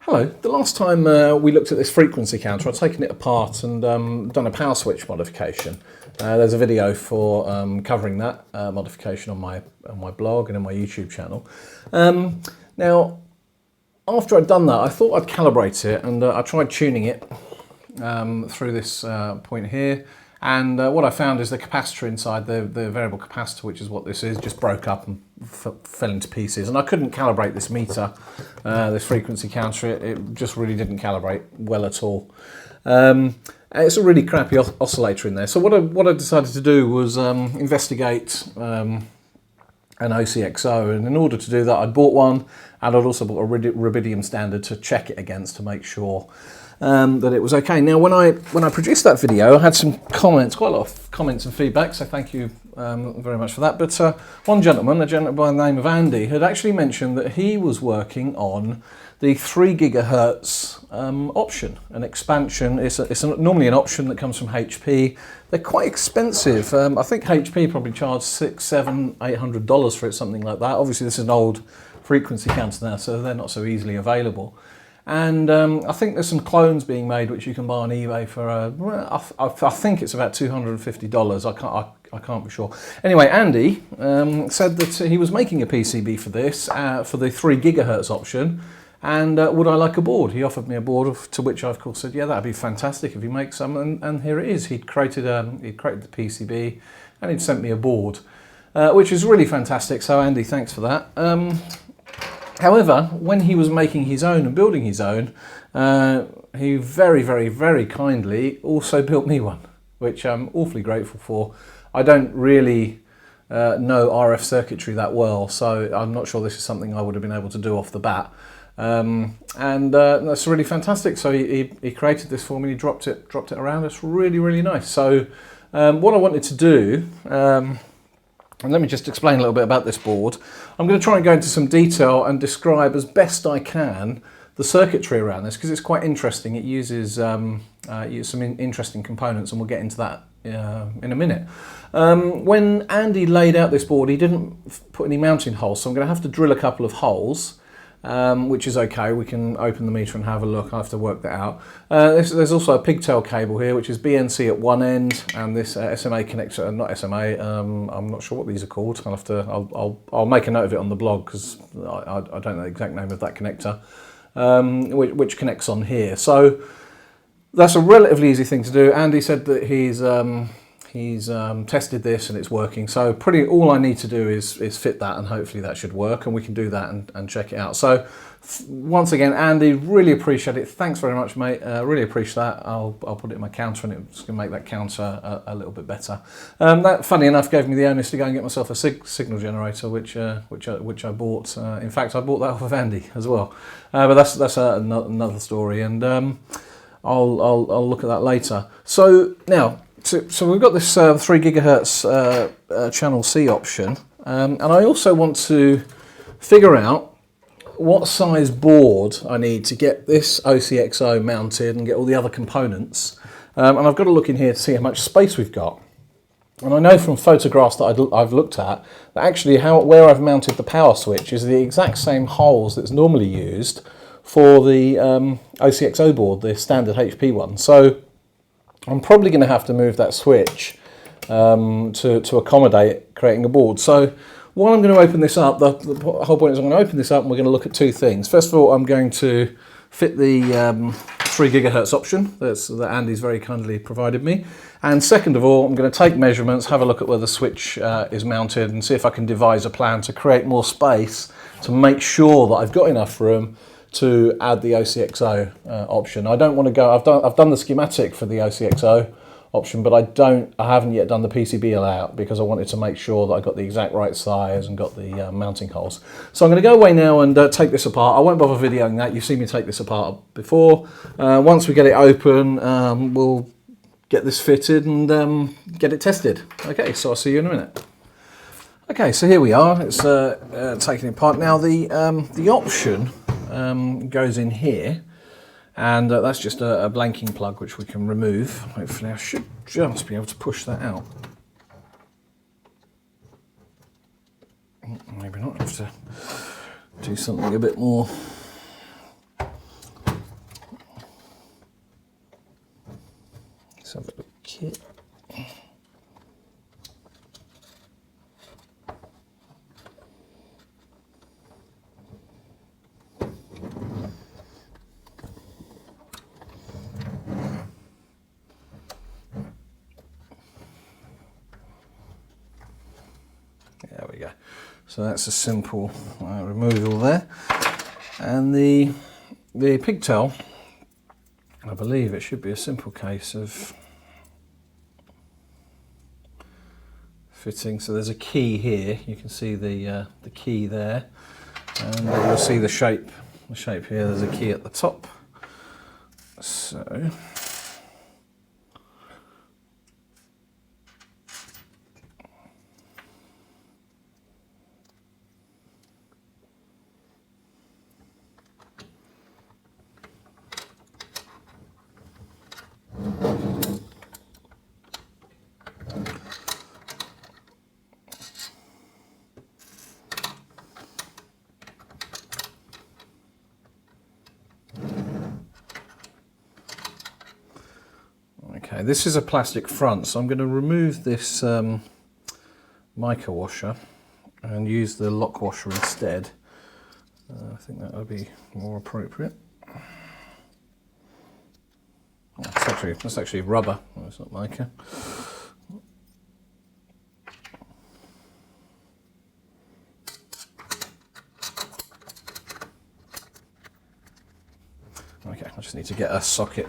Hello. The last time we looked at this frequency counter, I've taken it apart and done a power switch modification. There's a video for covering that modification on my blog and in my YouTube channel. Now, after I'd done that, I thought I'd calibrate it, and I tried tuning it through this point here. And what I found is the capacitor inside, the variable capacitor, which is what this is, just broke up and fell into pieces. And I couldn't calibrate this meter, this frequency counter. It just really didn't calibrate well at all. It's a really crappy oscillator in there. So what I decided to do was investigate an OCXO. And in order to do that, I'd bought one, and I'd also bought a rubidium standard to check it against to make sure that it was okay. Now, when I produced that video, I had some comments, quite a lot of comments and feedback, so thank you very much for that. But one gentleman, a gentleman by the name of Andy, had actually mentioned that he was working on the 3 gigahertz option, an expansion. It's normally an option that comes from HP. They're quite expensive. I think HP probably charged $600, $700, $800 for it, something like that. Obviously, this is an old frequency counter now, so they're not so easily available. And I think there's some clones being made which you can buy on eBay for, I think it's about $250. I can't be sure. Anyway, Andy said that he was making a PCB for this, for the 3 gigahertz option, and would I like a board? He offered me a board, to which I of course said, yeah, that'd be fantastic if you make some, and here it is. He'd created the PCB, and he'd sent me a board, which is really fantastic. So Andy, thanks for that. However, when he was making his own and building his own, he very, very, very kindly also built me one, which I'm awfully grateful for. I don't really know RF circuitry that well, so I'm not sure this is something I would have been able to do off the bat. And that's really fantastic. So he created this for me, he dropped it around. It's really, really nice. So what I wanted to do, and let me just explain a little bit about this board. I'm going to try and go into some detail and describe as best I can the circuitry around this, because it's quite interesting. It uses some interesting components, and we'll get into that in a minute. When Andy laid out this board, he didn't put any mounting holes, so I'm going to have to drill a couple of holes, which is okay. We can open the meter and have a look. I have to work that out. There's also a pigtail cable here, which is BNC at one end, and this SMA connector, not SMA. I'm not sure what these are called. I'll make a note of it on the blog, because I don't know the exact name of that connector, which connects on here. So that's a relatively easy thing to do. Andy said that he's tested this and it's working, so all I need to do is fit that, and hopefully that should work, and we can do that and check it out. So once again, Andy, really appreciate it. Thanks very much, mate. Really appreciate that. I'll put it in my counter, and it's going to make that counter a little bit better. That, funny enough, gave me the onus to go and get myself a signal generator, which I bought. In fact, I bought that off of Andy as well. But that's another story, and I'll look at that later. So now. So we've got this 3 gigahertz channel C option, and I also want to figure out what size board I need to get this OCXO mounted and get all the other components. And I've got to look in here to see how much space we've got. And I know from photographs that I've looked at that actually where I've mounted the power switch is the exact same holes that's normally used for the OCXO board, the standard HP one. So I'm probably going to have to move that switch to accommodate creating a board. So while I'm going to open this up, the whole point is I'm going to open this up and we're going to look at two things. First of all, I'm going to fit the 3 gigahertz option that Andy's very kindly provided me. And second of all, I'm going to take measurements, have a look at where the switch is mounted, and see if I can devise a plan to create more space to make sure that I've got enough room to add the OCXO option. I don't want to go. I've done the schematic for the OCXO option, but I haven't yet done the PCB layout, because I wanted to make sure that I got the exact right size and got the mounting holes. So I'm going to go away now and take this apart. I won't bother videoing that. You've seen me take this apart before. Once we get it open, we'll get this fitted and get it tested. Okay, so I'll see you in a minute. Okay, so here we are. It's taking it apart now. The option goes in here, and that's just a blanking plug which we can remove. Hopefully I should just be able to push that out. Maybe not. I have to do something a bit more Let's have a look here. There we go. So that's a simple removal there. And the pigtail, I believe it should be a simple case of fitting. So there's a key here. You can see the key there, and you'll see the shape here. There's a key at the top. So okay, this is a plastic front, so I'm going to remove this mica washer and use the lock washer instead. I think that would be more appropriate. That's actually rubber, well, it's not mica. Okay, I just need to get a socket.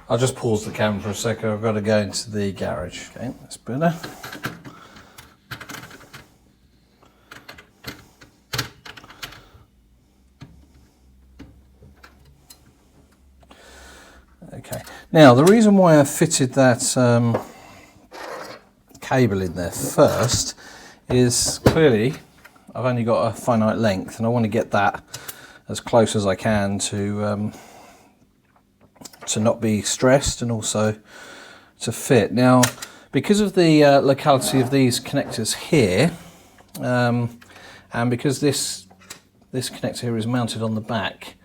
I'll just pause the camera for a second. I've got to go into the garage. Okay, that's better. Okay, now the reason why I fitted that cable in there first is clearly I've only got a finite length and I want to get that as close as I can to not be stressed and also to fit. Now, because of the locality of these connectors here, and because this connector here is mounted on the back,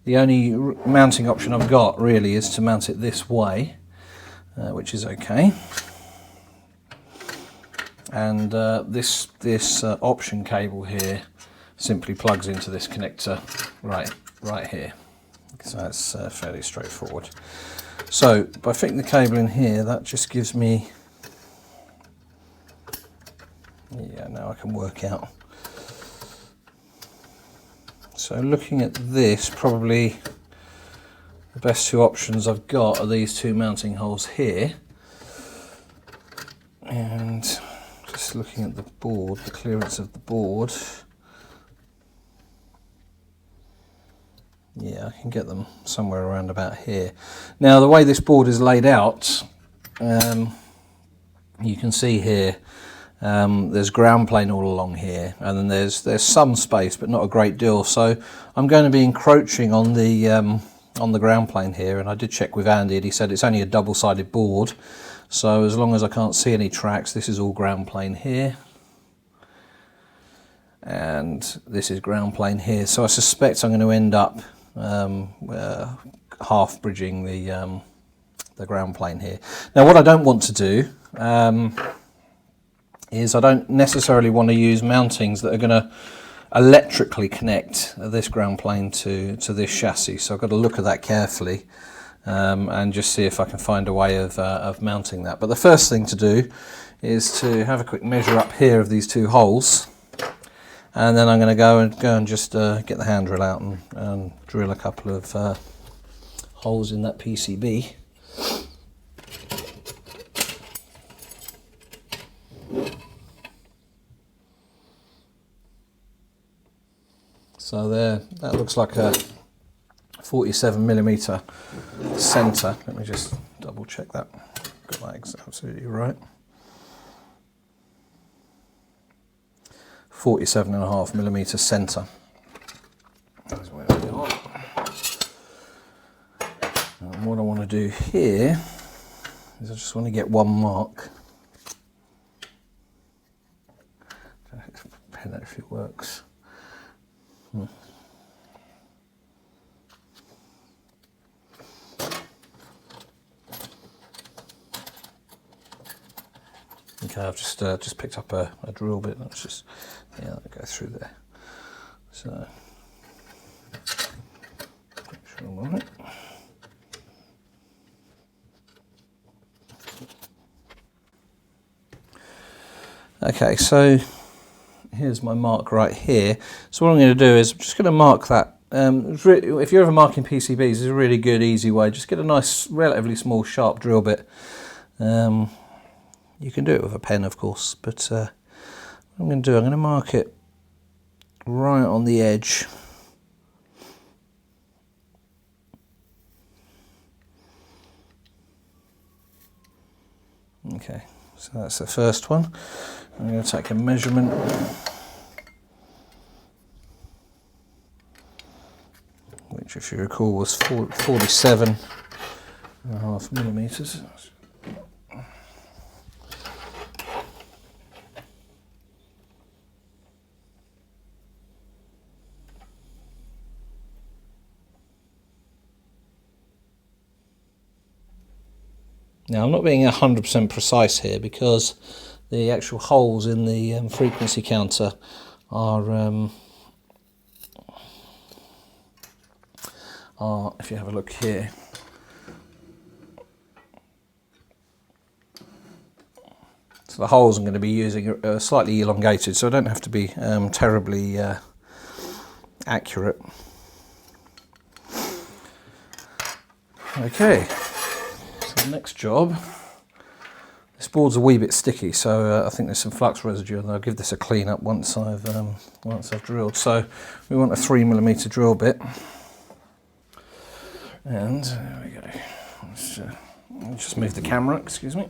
the only mounting option I've got really is to mount it this way, which is okay. And this option cable here simply plugs into this connector right here. So that's fairly straightforward. So by fitting the cable in here, that just gives me, yeah, now I can work out. So looking at this, probably the best two options I've got are these two mounting holes here, and just looking at the board, the clearance of the board, yeah, I can get them somewhere around about here. Now the way this board is laid out, you can see here there's ground plane all along here, and then there's some space but not a great deal, so I'm going to be encroaching on the ground plane here, and I did check with Andy and he said it's only a double-sided board, so as long as I can't see any tracks, this is all ground plane here and this is ground plane here, so I suspect I'm going to end up half bridging the ground plane here. Now what I don't want to do is I don't necessarily want to use mountings that are going to electrically connect this ground plane to this chassis, so I've got to look at that carefully and just see if I can find a way of mounting that. But the first thing to do is to have a quick measure up here of these two holes, and then I'm going to go and just get the hand drill out and drill a couple of holes in that PCB. So there, that looks like a 47mm centre. Let me just double check that. Got that absolutely right. 47.5mm centre. That's where we are. And what I want to do here is I just want to get one mark. I don't know if it works. Okay, I've just picked up a drill bit. Let's just, yeah, that'll go through there. So, drill on it. Okay, so here's my mark right here. So what I'm going to do is I'm just going to mark that. If you're ever marking PCBs, it's a really good, easy way. Just get a nice, relatively small, sharp drill bit. You can do it with a pen, of course, but what I'm going to do, I'm going to mark it right on the edge. Okay, so that's the first one. I'm going to take a measurement. Which, if you recall, was 47.5 millimeters. Now, I'm not being 100% precise here because the actual holes in the frequency counter are, if you have a look here, so the holes I'm going to be using are slightly elongated, so I don't have to be terribly accurate. Okay. Next job, this board's a wee bit sticky, so I think there's some flux residue, and I'll give this a clean up once I've drilled. So we want a 3mm drill bit, and there we go. Let's just move the camera, excuse me.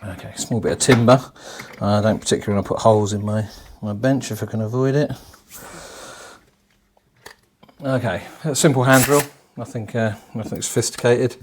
Okay, small bit of timber. I don't particularly want to put holes in my bench if I can avoid it. Okay, a simple hand drill, nothing sophisticated.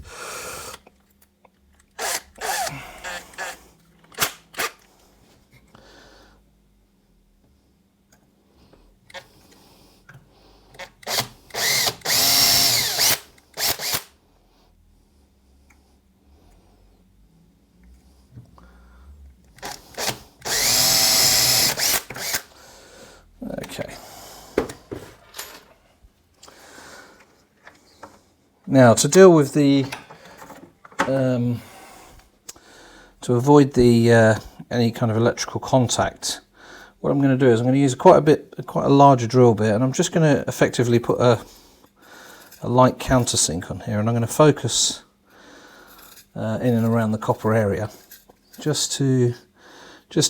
Okay. Now, to deal with the, to avoid the any kind of electrical contact, what I'm going to do is I'm going to use quite a larger drill bit, and I'm just going to effectively put a light countersink on here, and I'm going to focus in and around the copper area, just to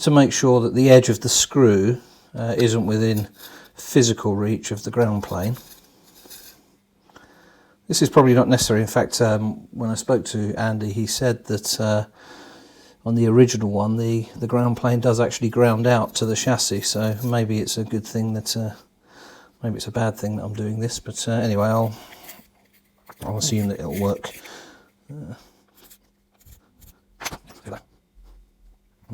make sure that the edge of the screw isn't within physical reach of the ground plane. This is probably not necessary. In fact, when I spoke to Andy, he said that on the original one, the ground plane does actually ground out to the chassis. So maybe it's a good thing that, maybe it's a bad thing that I'm doing this. But anyway, I'll assume that it'll work.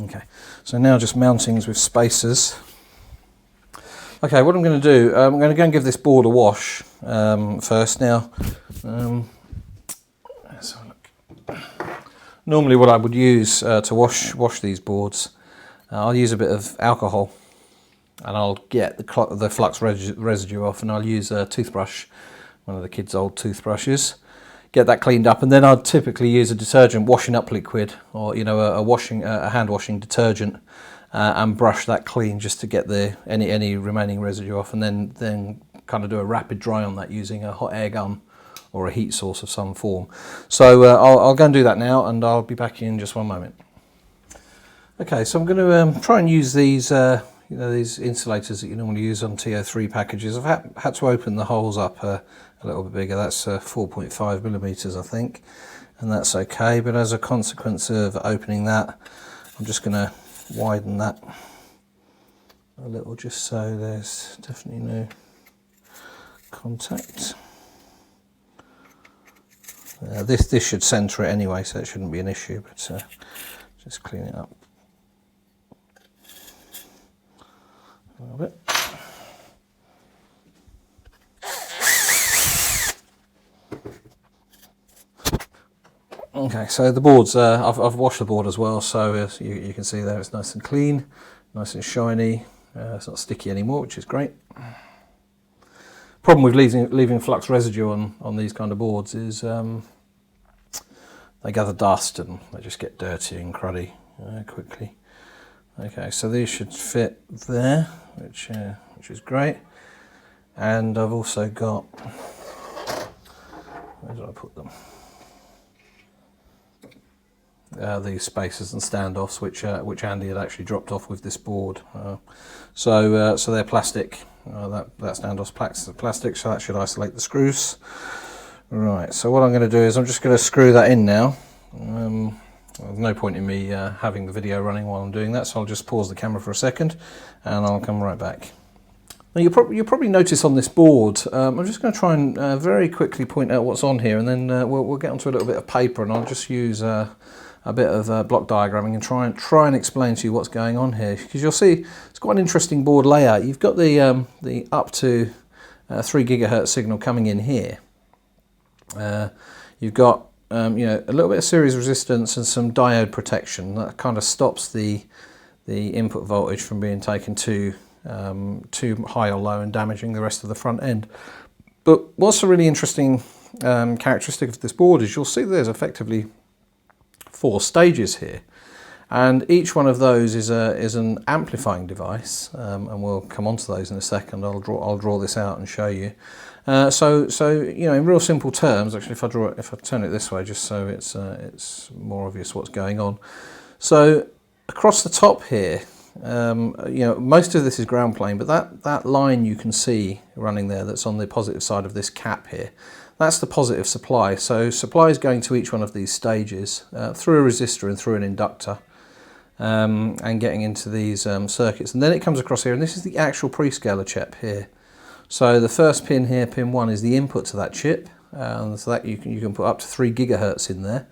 Okay, so now just mountings with spacers. Okay, what I'm going to do, I'm going to go and give this board a wash first. Now, let's have a look. Normally what I would use to wash these boards, I'll use a bit of alcohol, and I'll get the flux residue off, and I'll use a toothbrush, one of the kids' old toothbrushes, get that cleaned up, and then I'd typically use a detergent washing up liquid, or a hand washing detergent, and brush that clean just to get any remaining residue off, and then kind of do a rapid dry on that using a hot air gun or a heat source of some form. So I'll go and do that now, and I'll be back in just one moment. Okay, so I'm going to try and use these these insulators that you normally use on TO3 packages. I've had to open the holes up a little bit bigger. That's 4.5 millimeters, I think, and that's okay. But as a consequence of opening that, I'm just going to widen that a little, just so there's definitely no contact. This should centre it anyway, so it shouldn't be an issue, but just clean it up a little bit. Okay, so the board's, I've washed the board as well, so as you can see there, it's nice and clean, nice and shiny. It's not sticky anymore, which is great. Problem with leaving flux residue on these kind of boards is they gather dust and they just get dirty and cruddy quickly. Okay, so these should fit there, which is great. And I've also got, where did I put them? These spacers and standoffs, which Andy had actually dropped off with this board. So they're plastic. That standoff's plastic, so that should isolate the screws. Right. So what I'm going to do is I'm just going to screw that in now. There's no point in me having the video running while I'm doing that, so I'll just pause the camera for a second, and I'll come right back. Now you'll probably notice on this board, I'm just going to try and very quickly point out what's on here, and then we'll get onto a little bit of paper, and I'll just use a bit of block diagramming and try and explain to you what's going on here, because you'll see it's quite an interesting board layout. You've got the up to 3 GHz signal coming in here. You've got a little bit of series resistance and some diode protection that kind of stops the input voltage from being taken too high or low and damaging the rest of the front end. But what's a really interesting characteristic of this board is you'll see there's effectively 4 stages here, and each one of those is an amplifying device, and we'll come on to those in a second. I'll draw this out and show you. So in real simple terms, actually, if I turn it this way, just so it's more obvious what's going on. So across the top here, most of this is ground plane, but that line you can see running there, that's on the positive side of this cap here, that's the positive supply. So supply is going to each one of these stages through a resistor and through an inductor, and getting into these circuits. And then it comes across here, and this is the actual pre-scaler chip here. So the first pin here, pin 1, is the input to that chip, so that you can put up to 3 GHz in there,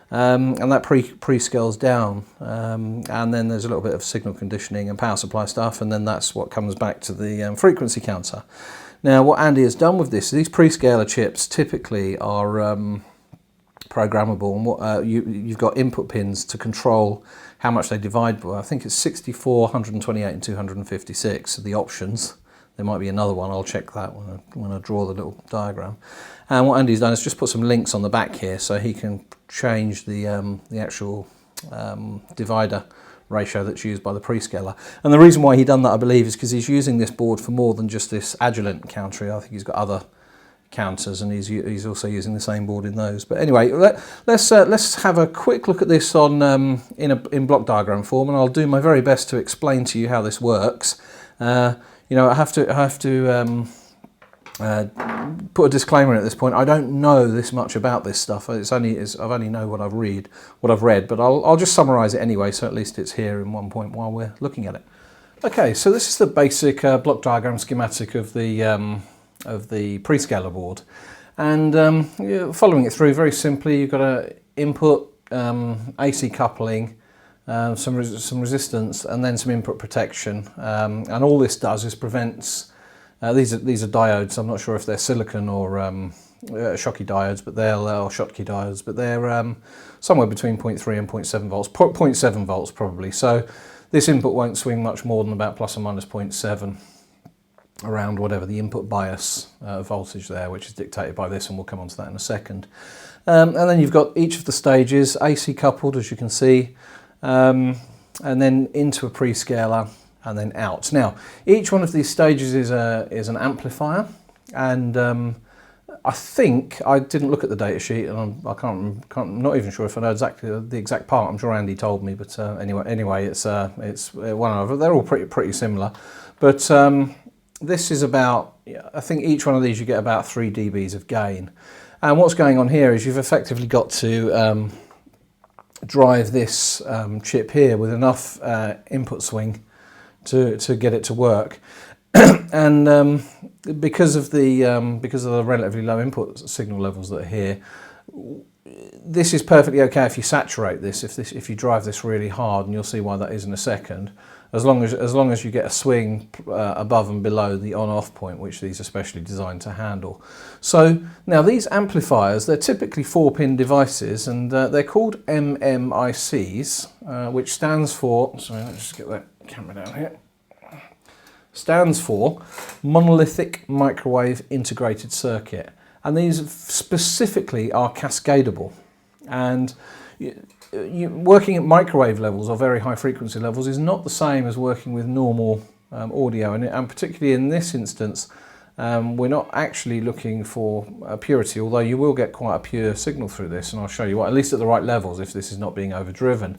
and that pre-scales down, and then there's a little bit of signal conditioning and power supply stuff, and then that's what comes back to the frequency counter. Now, what Andy has done with this, these pre-scaler chips typically are programmable, and what you've got input pins to control how much they divide by. I think it's 64, 128 and 256 are the options. There might be another one, I'll check that when I draw the little diagram. And what Andy's done is just put some links on the back here so he can change the actual divider ratio that's used by the pre-scaler. And the reason why he done that, I believe, is because he's using this board for more than just this Agilent counter. I think he's got other counters, and he's also using the same board in those. But anyway, let's have a quick look at this on in block diagram form, and I'll do my very best to explain to you how this works. I have to put a disclaimer in at this point. I don't know this much about this stuff. I've only know what I've read, but I'll just summarise it anyway, so at least it's here in one point while we're looking at it. Okay, so this is the basic block diagram schematic of the pre-scaler board, and following it through very simply, you've got an input, AC coupling, some resistance, and then some input protection, and all this does is prevents these are diodes. I'm not sure if they're silicon or Schottky diodes, but they're somewhere between 0.3 and 0.7 volts, 0.7 volts probably. So this input won't swing much more than about plus or minus 0.7 around whatever the input bias voltage there, which is dictated by this, and we'll come on to that in a second. And then you've got each of the stages AC coupled, as you can see, and then into a pre-scaler and then out. Now, each one of these stages is an amplifier, and I think I didn't look at the data sheet, and I'm not even sure if I know exactly the exact part. I'm sure Andy told me, but anyway, it's one of them. They're all pretty similar, but this is about, I think each one of these you get about 3 dBs of gain. And what's going on here is you've effectively got to drive this chip here with enough input swing to get it to work. And because of the relatively low input signal levels that are here, this is perfectly okay if you saturate this, if you drive this really hard, and you'll see why that is in a second. as long as you get a swing above and below the on-off point, which these are specially designed to handle. So now these amplifiers, they're typically 4-pin devices, and they're called MMICs, which stands for, sorry, let's just get that camera down here, stands for Monolithic Microwave Integrated Circuit. And these specifically are cascadable. And working at microwave levels or very high frequency levels is not the same as working with normal audio. And particularly in this instance, we're not actually looking for purity, although you will get quite a pure signal through this. And I'll show you what, at least at the right levels, if this is not being overdriven.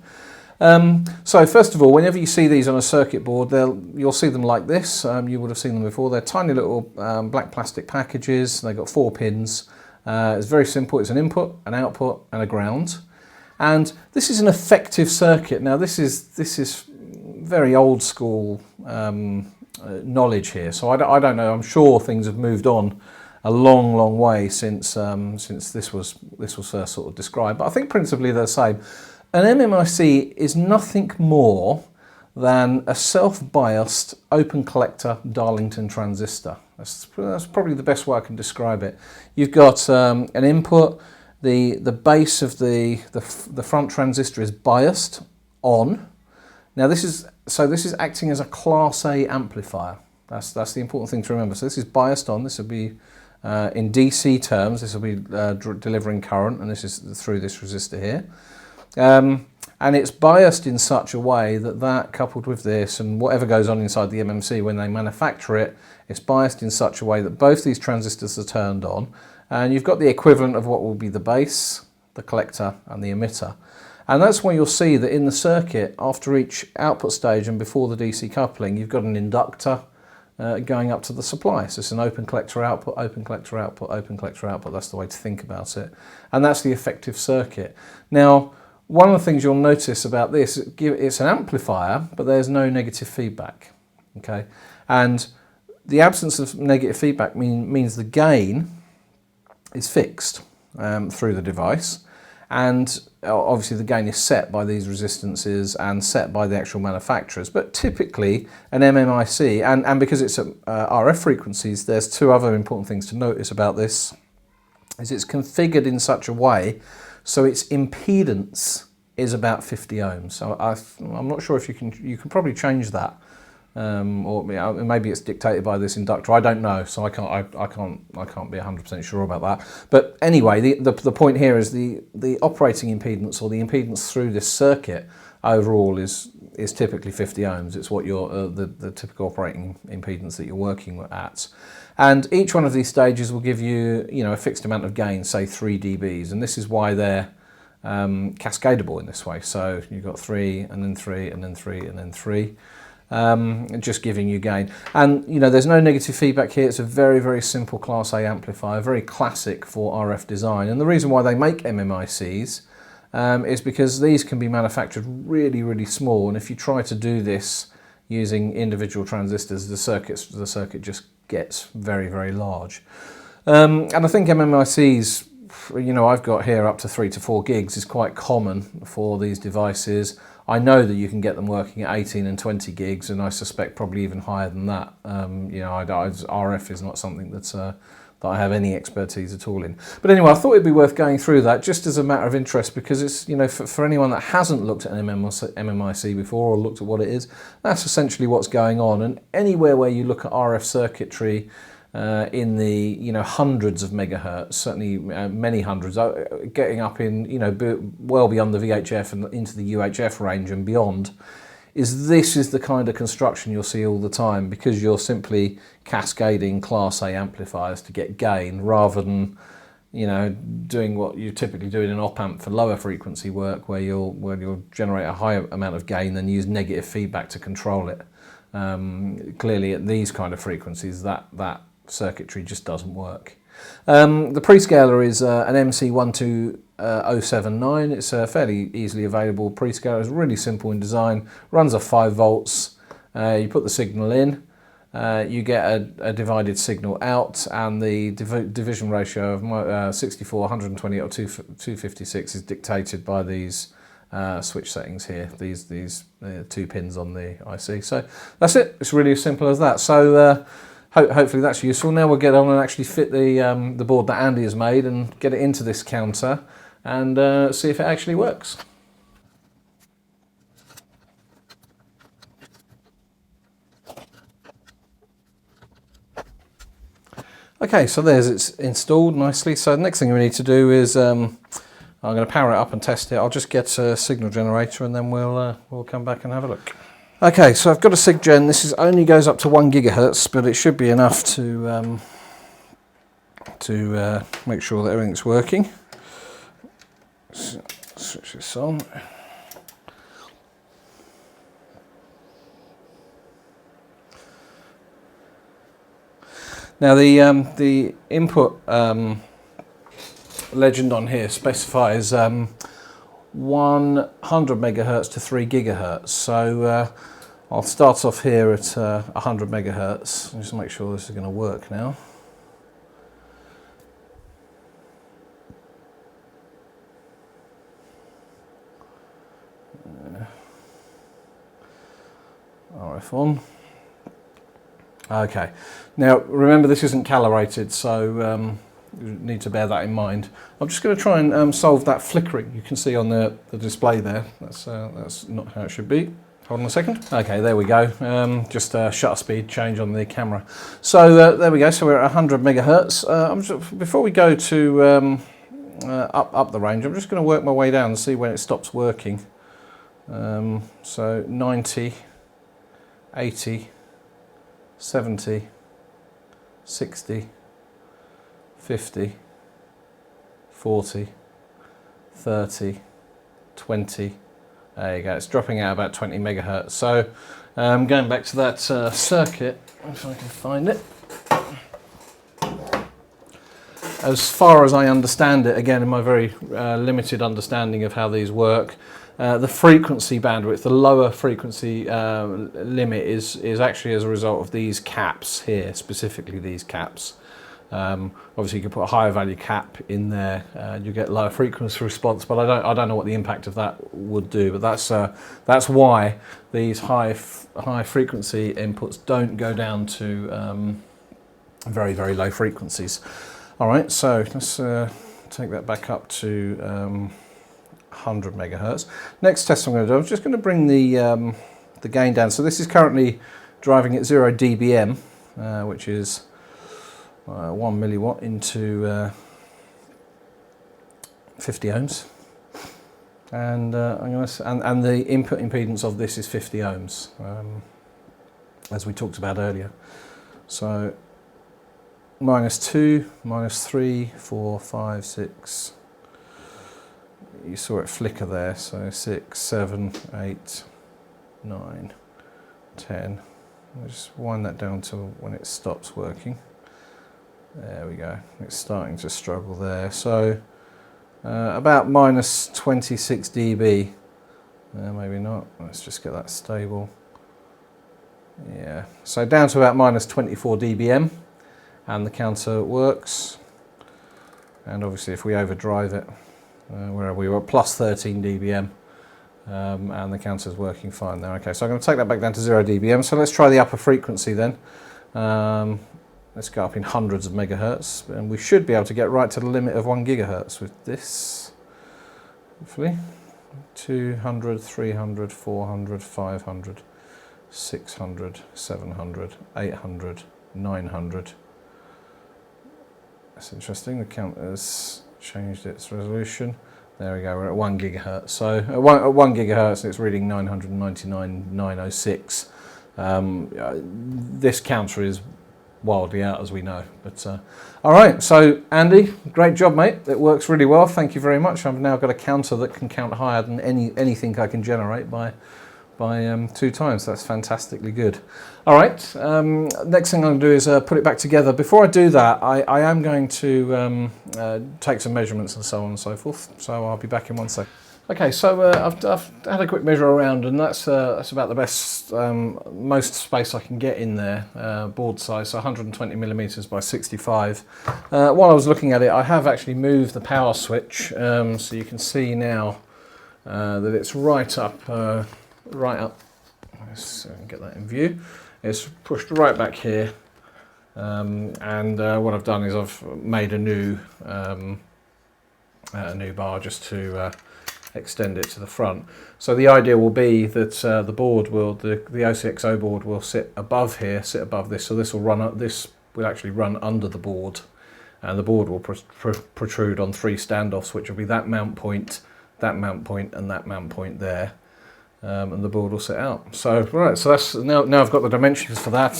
So first of all, whenever you see these on a circuit board, you'll see them like this. You would have seen them before. They're tiny little black plastic packages. They've got 4 pins. It's very simple. It's an input, an output, and a ground. And this is an effective circuit. Now this is very old school knowledge here. So I don't know. I'm sure things have moved on a long way since this was first sort of described. But I think principally they're the same. An MMIC is nothing more than a self-biased open collector Darlington transistor. That's probably the best way I can describe it. You've got an input, the base of the front transistor is biased on. Now this is acting as a Class A amplifier. That's the important thing to remember. So this is biased on. This will be in DC terms. This will be delivering current, and this is through this resistor here. And it's biased in such a way that coupled with this and whatever goes on inside the MMC when they manufacture it, it's biased in such a way that both these transistors are turned on, and you've got the equivalent of what will be the base, the collector, and the emitter. And that's where you'll see that in the circuit, after each output stage and before the DC coupling, you've got an inductor going up to the supply. So it's an open collector output, open collector output, open collector output. That's the way to think about it. And that's the effective circuit. Now, one of the things you'll notice about this, it's an amplifier, but there's no negative feedback, okay? And the absence of negative feedback means the gain is fixed through the device. And obviously the gain is set by these resistances and set by the actual manufacturers. But typically an MMIC, and because it's at RF frequencies, there's 2 other important things to notice about this, is it's configured in such a way so its impedance is about 50 ohms. So I'm not sure if you can probably change that, or maybe it's dictated by this inductor. I don't know, so I can't be 100% sure about that. But anyway, the point here is the operating impedance, or the impedance through this circuit overall is typically 50 ohms. It's what your the typical operating impedance that you're working at. And each one of these stages will give you, a fixed amount of gain, say 3 dBs, and this is why they're cascadable in this way. So you've got 3, and then 3, and then 3, and then 3, just giving you gain. And there's no negative feedback here. It's a very simple Class A amplifier, very classic for RF design. And the reason why they make MMICs is because these can be manufactured really small, and if you try to do this using individual transistors, the circuit just gets very large. And I think MMICs, I've got here up to 3 to 4 gigs is quite common for these devices. I know that you can get them working at 18 and 20 gigs, and I suspect probably even higher than that. RF is not something that I have any expertise at all in. But anyway, I thought it'd be worth going through that just as a matter of interest, because it's, for anyone that hasn't looked at an MMIC before or looked at what it is, that's essentially what's going on. And anywhere where you look at RF circuitry in the hundreds of megahertz, certainly many hundreds, getting up in well beyond the VHF and into the UHF range and beyond, this is the kind of construction you'll see all the time, because you're simply cascading Class A amplifiers to get gain, rather than doing what you typically do in an op-amp for lower frequency work, where you'll generate a higher amount of gain and use negative feedback to control it. Clearly at these kind of frequencies that circuitry just doesn't work. The pre-scaller is an MC12079. It's a fairly easily available pre-scaler. It's really simple in design, runs off 5 volts. You put the signal in, you get a divided signal out, and the division ratio of 64, 120 or 256 is dictated by these switch settings here, these 2 pins on the IC. So that's it, it's really as simple as that. So hopefully that's useful. Now we'll get on and actually fit the board that Andy has made and get it into this counter and see if it actually works. Okay, so it's installed nicely. So the next thing we need to do is I'm going to power it up and test it. I'll just get a signal generator and then we'll come back and have a look. Okay, so I've got a SigGen. This only goes up to 1 GHz, but it should be enough to make sure that everything's working. So, switch this on. Now the input legend on here specifies 100 megahertz to 3 gigahertz. So I'll start off here at 100 megahertz. Just make sure this is going to work now. RF on. Okay, now remember this isn't calibrated, so you need to bear that in mind. I'm just going to try and solve that flickering you can see on the display there. That's not how it should be. Hold on a second. Okay, there we go. Just shutter speed change on the camera. So there we go. So we're at 100 megahertz. Before we go to up the range, I'm just going to work my way down and see when it stops working. So 90, 80. 70, 60, 50, 40, 30, 20. There you go, it's dropping out about 20 megahertz. So going back to that circuit, if I can find it. As far as I understand it, again in my very limited understanding of how these work, the frequency bandwidth, the lower frequency limit is actually as a result of these caps here, specifically these caps. Obviously you can put a higher value cap in there, you get lower frequency response, but I don't know what the impact of that would do. But that's why these high frequency inputs don't go down to very, very low frequencies. All right, so let's take that back up to 100 megahertz. Next test I'm going to do, I'm just going to bring the gain down. So this is currently driving at 0 dBm, which is 1 milliwatt into 50 ohms, and and the input impedance of this is 50 ohms, as we talked about earlier. So -2, -3, 4, 5, 6. You saw it flicker there, so 6, 7, 8, 9, 10. I'll just wind that down to when it stops working. There we go, it's starting to struggle there. So about -26 dB. Maybe not, let's just get that stable. Yeah, so down to about -24 dBm, and the counter works. And obviously if we overdrive it, where we were at +13 dBm, and the counter is working fine there. Okay, so I'm going to take that back down to 0 dBm. So let's try the upper frequency then. Let's go up in hundreds of megahertz, and we should be able to get right to the limit of 1 gigahertz with this, hopefully. 200, 300, 400, 500, 600, 700, 800, 900. That's interesting, the counter's changed its resolution. There we go, we're at 1 gigahertz. So at 1 gigahertz it's reading 999,906. This counter is wildly out, as we know. But all right, so Andy, great job, mate. It works really well. Thank you very much. I've now got a counter that can count higher than anything I can generate by 2 times. That's fantastically good. All right, next thing I'm going to do is put it back together. Before I do that, I am going to take some measurements and so on and so forth. So I'll be back in 1 sec. Okay, so I've had a quick measure around, and that's about the best, most space I can get in there, board size, so 120 millimeters by 65. While I was looking at it, I have actually moved the power switch, so you can see now that it's right up. Let's get that in view. It's pushed right back here, and what I've done is I've made a new bar just to extend it to the front. So the idea will be that the board will, the OCXO board will sit above here, sit above this. So this will run up. This will actually run under the board, and the board will protrude on 3 standoffs, which will be that mount point, and that mount point there. And the board will sit out. So right, so that's now I've got the dimensions for that.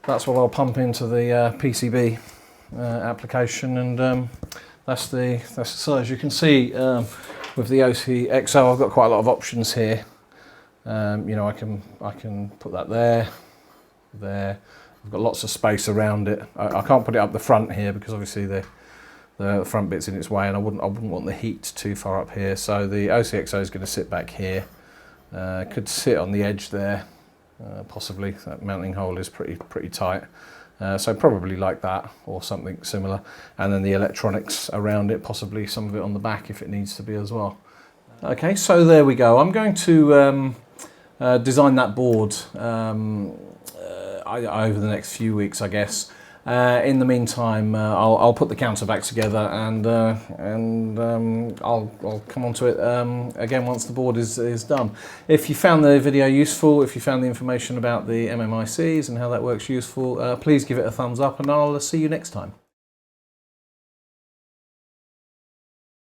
That's what I'll pump into the PCB application, and that's the size. You can see with the OCXO, I've got quite a lot of options here. You know, I can put that there. I've got lots of space around it. I can't put it up the front here because obviously the front bit's in its way, and I wouldn't want the heat too far up here. So the OCXO is going to sit back here. Could sit on the edge there, possibly. That mounting hole is pretty tight, so probably like that or something similar. And then the electronics around it, possibly some of it on the back if it needs to be as well. Okay, so there we go. I'm going to design that board over the next few weeks, I guess. In the meantime, I'll put the counter back together, and I'll come on to it again once the board is done. If you found the video useful, if you found the information about the MMICs and how that works useful, please give it a thumbs up, and I'll see you next time.